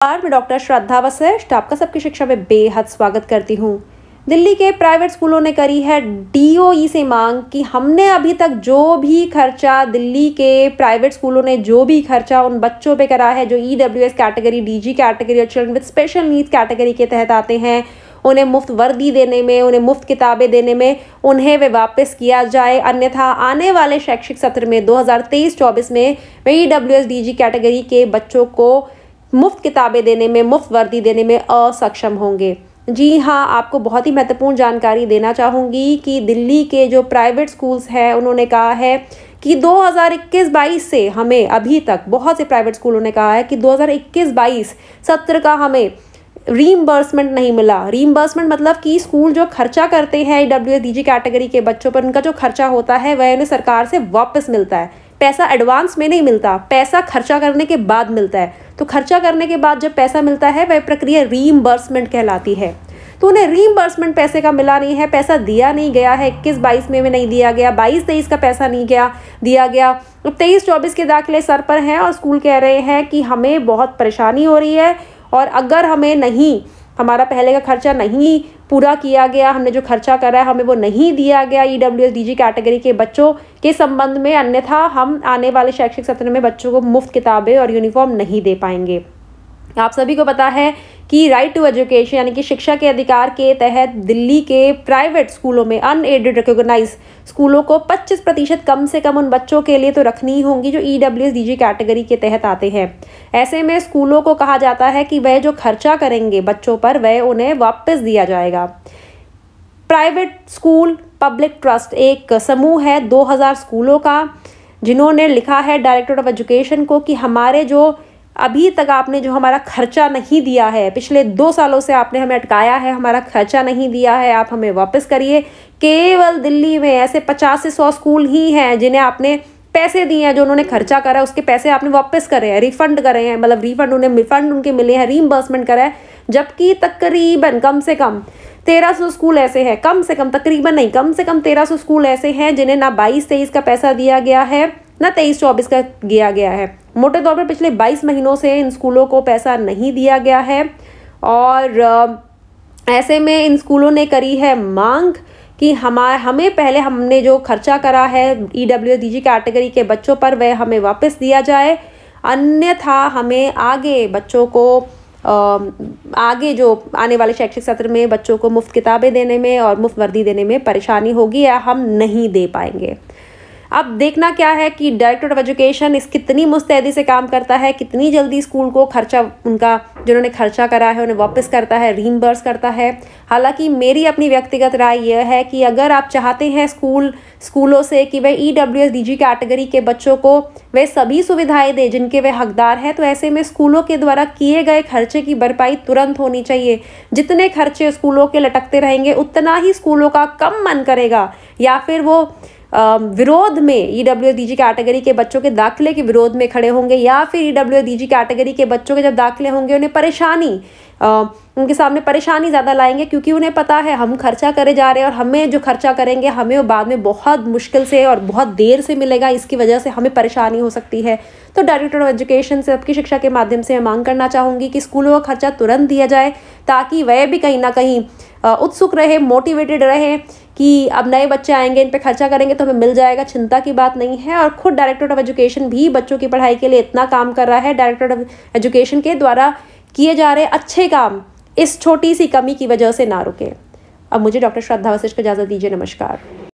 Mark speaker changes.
Speaker 1: मैं डॉक्टर श्रद्धा वशिष्ठ आपका सबकी शिक्षा में बेहद स्वागत करती हूँ। दिल्ली के प्राइवेट स्कूलों ने करी है डीओई से मांग कि हमने अभी तक जो भी खर्चा दिल्ली के प्राइवेट स्कूलों ने जो भी खर्चा उन बच्चों पे करा है जो ईडब्ल्यूएस कैटेगरी, डीजी कैटेगरी और children with special needs category के तहत आते हैं, उन्हें मुफ्त वर्दी देने में, उन्हें मुफ्त किताबें देने में, उन्हें वे वापस किया जाए। अन्यथा आने वाले शैक्षिक सत्र में 2023-24 में वे ईडब्ल्यूएस डीजी कैटेगरी के बच्चों को मुफ्त किताबें देने में, मुफ्त वर्दी देने में असक्षम होंगे। जी हाँ, आपको बहुत ही महत्वपूर्ण जानकारी देना चाहूँगी कि दिल्ली के जो प्राइवेट स्कूल्स हैं उन्होंने कहा है कि 2021-22 से हमें अभी तक बहुत से प्राइवेट स्कूलों ने कहा है कि 2021-22 सत्र का हमें रीइंबर्समेंट नहीं मिला। रीइंबर्समेंट मतलब कि स्कूल जो खर्चा करते हैं ईडब्ल्यूएस डीजी कैटेगरी के बच्चों पर, उनका जो खर्चा होता है वह उन्हें सरकार से वापस मिलता है। पैसा एडवांस में नहीं मिलता, पैसा खर्चा करने के बाद मिलता है। तो खर्चा करने के बाद जब पैसा मिलता है वह प्रक्रिया रीइंबर्समेंट कहलाती है। तो उन्हें रीइंबर्समेंट पैसे का मिला नहीं है, पैसा दिया नहीं गया है। 21-22 में नहीं दिया गया, 22-23 का पैसा नहीं दिया गया। अब 23-24 के दाखिले सर पर हैं और स्कूल कह रहे हैं कि हमें बहुत परेशानी हो रही है और अगर हमारा पहले का खर्चा नहीं पूरा किया गया, हमने जो खर्चा करा है हमें वो नहीं दिया गया ईडब्ल्यूएस डीजी कैटेगरी के बच्चों के संबंध में, अन्यथा हम आने वाले शैक्षिक सत्र में बच्चों को मुफ्त किताबें और यूनिफॉर्म नहीं दे पाएंगे। आप सभी को पता है कि राइट टू एजुकेशन यानी कि शिक्षा के अधिकार के तहत दिल्ली के प्राइवेट स्कूलों में अनएडेड रिकॉग्नाइज स्कूलों को 25% कम से कम उन बच्चों के लिए तो रखनी होंगी जो ईडब्ल्यूएस डीजी कैटेगरी के तहत आते हैं। ऐसे में स्कूलों को कहा जाता है कि वह जो खर्चा करेंगे बच्चों पर वह उन्हें वापस दिया जाएगा। प्राइवेट स्कूल पब्लिक ट्रस्ट एक समूह है 2000 स्कूलों का, जिन्होंने लिखा है डायरेक्टरेट ऑफ एजुकेशन को कि हमारे जो अभी तक आपने जो हमारा खर्चा नहीं दिया है, पिछले 2 सालों से आपने हमें अटकाया है, हमारा खर्चा नहीं दिया है, आप हमें वापस करिए। केवल दिल्ली में ऐसे 50 से 100 स्कूल ही हैं जिन्हें आपने पैसे दिए हैं, जो उन्होंने खर्चा करा है उसके पैसे आपने वापस करे हैं, रिफंड करे हैं, मतलब रिफंड उनके मिले हैं, रीइंबर्समेंट करा है। जबकि तकरीबन कम से कम 1300 स्कूल ऐसे हैं, कम से कम 1300 स्कूल ऐसे हैं जिन्हें ना 22-23 का पैसा दिया गया है ना 23-24 का दिया गया है। मोटे तौर पर पिछले 22 महीनों से इन स्कूलों को पैसा नहीं दिया गया है और ऐसे में इन स्कूलों ने करी है मांग कि हमें पहले हमने जो खर्चा करा है ईडब्ल्यूएस डीजी कैटेगरी के बच्चों पर वह हमें वापस दिया जाए, अन्यथा हमें आगे बच्चों को आगे जो आने वाले शैक्षिक सत्र में बच्चों को मुफ्त किताबें देने में और मुफ्त वर्दी देने में परेशानी होगी या हम नहीं दे पाएंगे। अब देखना क्या है कि डायरेक्टरेट ऑफ एजुकेशन इस कितनी मुस्तैदी से काम करता है, कितनी जल्दी स्कूल को खर्चा उनका जिन्होंने खर्चा करा है उन्हें वापस करता है, रीइंबर्स करता है। हालांकि मेरी अपनी व्यक्तिगत राय यह है कि अगर आप चाहते हैं स्कूलों से कि वे ईडब्ल्यूएस डीजी कैटेगरी के बच्चों को वे सभी सुविधाएं दें जिनके वे हकदार हैं, तो ऐसे में स्कूलों के द्वारा किए गए खर्चे की भरपाई तुरंत होनी चाहिए। जितने खर्चे स्कूलों के लटकते रहेंगे उतना ही स्कूलों का कम मन करेगा या फिर वो विरोध में ईडब्ल्यूएस डीजी कैटेगरी के बच्चों के दाखिले के विरोध में खड़े होंगे या फिर ईडब्ल्यूएस डीजी कैटेगरी के बच्चों के जब दाखिले होंगे उनके सामने परेशानी ज़्यादा लाएंगे, क्योंकि उन्हें पता है हम खर्चा करे जा रहे हैं और हमें जो खर्चा करेंगे हमें वो बाद में बहुत मुश्किल से और बहुत देर से मिलेगा, इसकी वजह से हमें परेशानी हो सकती है। तो डायरेक्टर ऑफ एजुकेशन से सबकी शिक्षा के माध्यम से मैं मांग करना चाहूँगी कि स्कूलों का खर्चा तुरंत दिया जाए ताकि वह भी कहीं ना कहीं उत्सुक रहे, मोटिवेटेड रहे कि अब नए बच्चे आएंगे, इन पे खर्चा करेंगे तो हमें मिल जाएगा, चिंता की बात नहीं है। और खुद डायरेक्टरेट ऑफ एजुकेशन भी बच्चों की पढ़ाई के लिए इतना काम कर रहा है। डायरेक्टरेट ऑफ एजुकेशन के द्वारा किए जा रहे अच्छे काम इस छोटी सी कमी की वजह से ना रुके। अब मुझे डॉक्टर श्रद्धा वशिष्ठ को इजाज़त दीजिए। नमस्कार।